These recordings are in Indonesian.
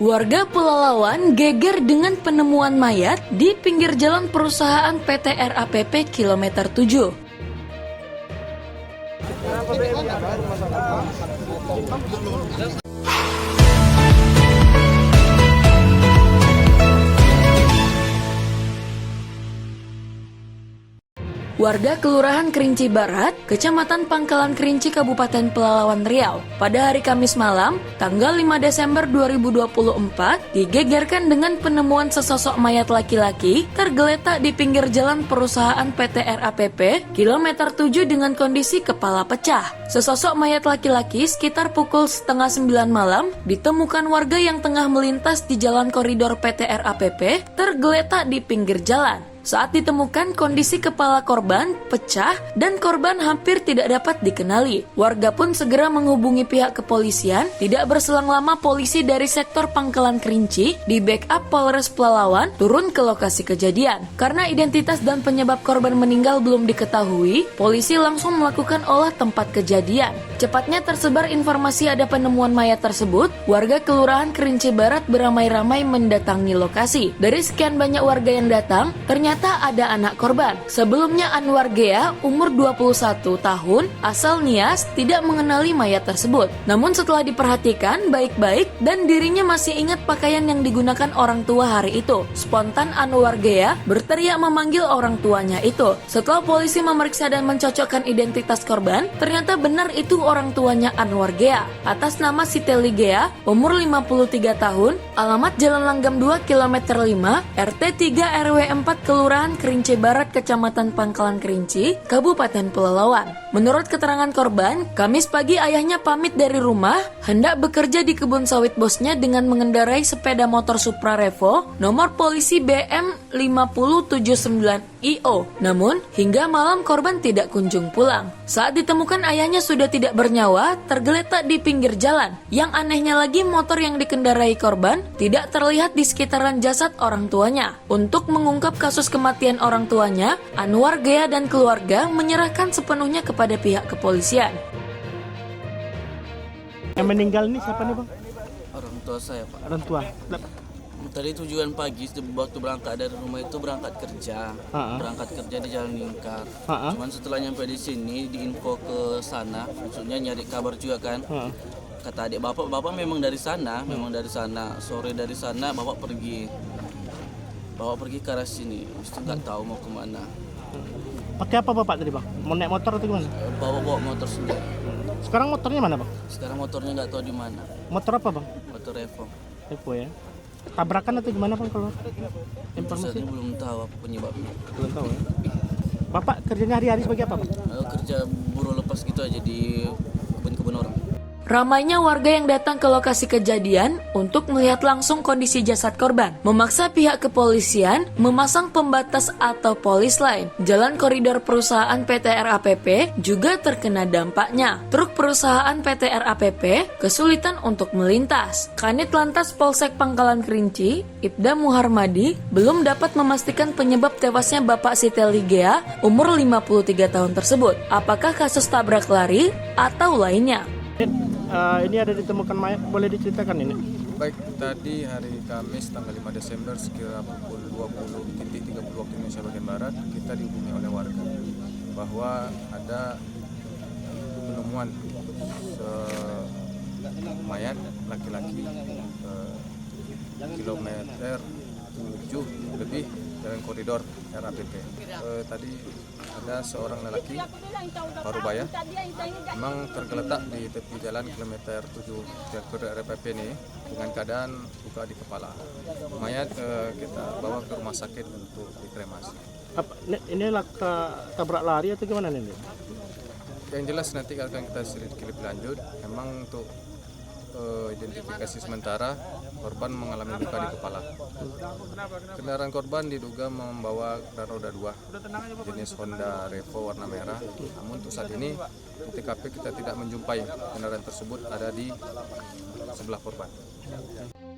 Warga Pelalawan geger dengan penemuan mayat di pinggir jalan perusahaan PT RAPP kilometer 7. Warga Kelurahan Kerinci Barat, Kecamatan Pangkalan Kerinci, Kabupaten Pelalawan Riau, pada hari Kamis malam, tanggal 5 Desember 2024, digegerkan dengan penemuan sesosok mayat laki-laki tergeletak di pinggir jalan perusahaan PT RAPP, kilometer 7 dengan kondisi kepala pecah. Sesosok mayat laki-laki sekitar pukul setengah 9 malam ditemukan warga yang tengah melintas di jalan koridor PT RAPP, tergeletak di pinggir jalan. Saat ditemukan, kondisi kepala korban pecah dan korban hampir tidak dapat dikenali. Warga pun segera menghubungi pihak kepolisian. Tidak berselang lama, polisi dari sektor Pangkalan Kerinci di backup Polres Pelalawan turun ke lokasi kejadian. Karena identitas dan penyebab korban meninggal belum diketahui, polisi langsung melakukan olah tempat kejadian. Cepatnya tersebar informasi ada penemuan mayat tersebut, warga Kelurahan Kerinci Barat beramai-ramai mendatangi lokasi. Dari sekian banyak warga yang datang, ternyata ada anak korban. Sebelumnya Anwar Gea, umur 21 tahun, asal Nias, tidak mengenali mayat tersebut. Namun setelah diperhatikan baik-baik dan dirinya masih ingat pakaian yang digunakan orang tua hari itu, spontan Anwar Gea berteriak memanggil orang tuanya itu. Setelah polisi memeriksa dan mencocokkan identitas korban, ternyata benar itu orang tuanya Anwar Gea. Atas nama Siteli Gea, umur 53 tahun, alamat Jalan Langgam 2 km 5, RT 3 RW 4 Kelurahan Kerinci Barat, Kecamatan Pangkalan Kerinci, Kabupaten Pelalawan. Menurut keterangan korban, Kamis pagi ayahnya pamit dari rumah, hendak bekerja di kebun sawit bosnya dengan mengendarai sepeda motor Supra Revo, nomor polisi BM 5079IO. Namun, hingga malam korban tidak kunjung pulang. Saat ditemukan ayahnya sudah tidak bernyawa, tergeletak di pinggir jalan. Yang anehnya lagi, motor yang dikendarai korban tidak terlihat di sekitaran jasad orang tuanya. Untuk mengungkap kasus kematian orang tuanya, Anwar Gea dan keluarga menyerahkan sepenuhnya kepada pihak kepolisian. Yang meninggal ini siapa nih, Bang? Orang tua saya, Pak. Orang tua. Tadi tujuan pagi waktu berangkat dari rumah itu berangkat kerja. Berangkat kerja di Jalan Lingkar. Cuman setelah nyampe di sini diinfo ke sana, maksudnya nyari kabar juga kan. Kata adik bapak memang dari sana, sore dari sana bapak pergi ke arah sini. Mesti nggak tahu mau kemana. Pakai apa bapak tadi, Bang? Mau naik motor atau gimana? Bawa motor sendiri. Sekarang motornya mana, Bang? Sekarang motornya nggak tahu di mana. Motor apa, Bang? Motor Revo. Revo ya. Tabrakan atau gimana, Bang, kalau informasi? Saya belum tahu apa penyebabnya. Belum tahu ya. Bapak kerjanya hari-hari sebagai apa, Bang? Kerja buruh lepas gitu aja di kebun-kebun orang. Ramainya warga yang datang ke lokasi kejadian untuk melihat langsung kondisi jasad korban, memaksa pihak kepolisian memasang pembatas atau polis lain. Jalan koridor perusahaan PT RAPP juga terkena dampaknya. Truk perusahaan PT RAPP kesulitan untuk melintas. Kanit Lantas Polsek Pangkalan Kerinci, Ibda Muharmadi, belum dapat memastikan penyebab tewasnya Bapak Siteli Gea, umur 53 tahun tersebut. Apakah kasus tabrak lari atau lainnya? Ini ada ditemukan mayat, boleh diceritakan ini? Baik, tadi hari Kamis tanggal 5 Desember sekira pukul 20.30 waktu Indonesia bagian Barat, kita dihubungi oleh warga bahwa ada penemuan mayat laki-laki kilometer 7 lebih jalan koridor RAPP. Tadi ada seorang lelaki parubaya memang tergeletak di tepi jalan kilometer 7 koridor RAPP ini dengan keadaan luka di kepala. Mayat kita bawa ke rumah sakit untuk dikremasi. Ini tabrak lari atau gimana nih? Yang jelas nanti akan kita selidiki lebih lanjut. Memang untuk identifikasi sementara korban mengalami luka di kepala. Kendaraan korban diduga membawa roda 2 jenis Honda Revo warna merah. Namun untuk saat ini di TKP kita tidak menjumpai kendaraan tersebut ada di sebelah korban.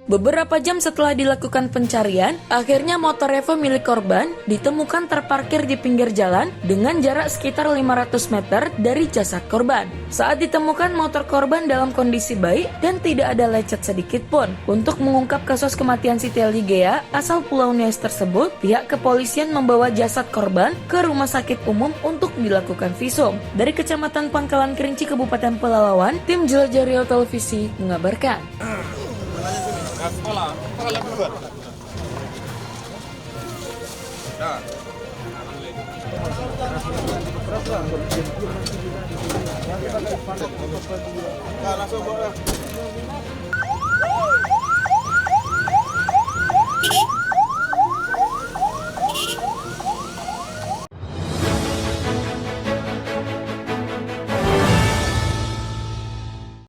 Beberapa jam setelah dilakukan pencarian, akhirnya motor Revo milik korban ditemukan terparkir di pinggir jalan dengan jarak sekitar 500 meter dari jasad korban. Saat ditemukan, motor korban dalam kondisi baik dan tidak ada lecet sedikit pun. Untuk mengungkap kasus kematian Siti Eligea asal Pulau Nias tersebut, pihak kepolisian membawa jasad korban ke Rumah Sakit Umum untuk dilakukan visum. Dari Kecamatan Pangkalan Kerinci, Kabupaten Pelalawan, tim Jelajah Riau Televisi mengabarkan. Langsung